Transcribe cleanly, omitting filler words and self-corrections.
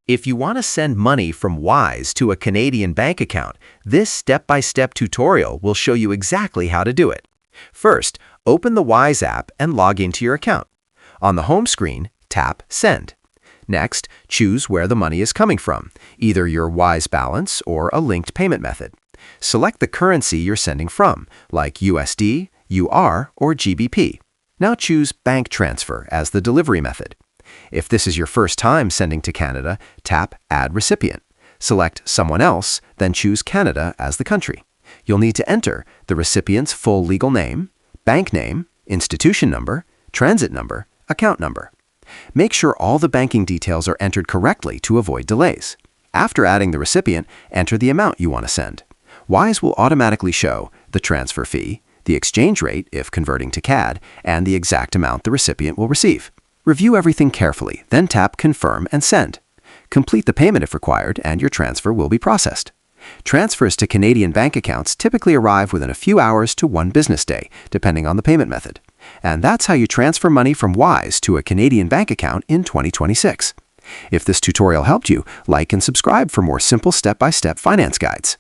If you want to send money from Wise to a Canadian bank account, this step-by-step tutorial will show you exactly how to do it. First, open the Wise app and log into your account. On the home screen, tap Send. Next, choose where the money is coming from, either your Wise balance or a linked payment method. Select the currency you're sending from, like USD, UR, or GBP. Now choose Bank Transfer as the delivery method. If this is your first time sending to Canada, tap Add Recipient. Select Someone Else, then choose Canada as the country. You'll need to enter the recipient's full legal name, bank name, institution number, transit number, account number. Make sure all the banking details are entered correctly to avoid delays. After adding the recipient, enter the amount you want to send. Wise will automatically show the transfer fee, the exchange rate if converting to CAD, and the exact amount the recipient will receive. Review everything carefully, then tap Confirm and Send. Complete the payment if required, and your transfer will be processed. Transfers to Canadian bank accounts typically arrive within a few hours to one business day, depending on the payment method. And that's how you transfer money from Wise to a Canadian bank account in 2026. If this tutorial helped you, like and subscribe for more simple step-by-step finance guides.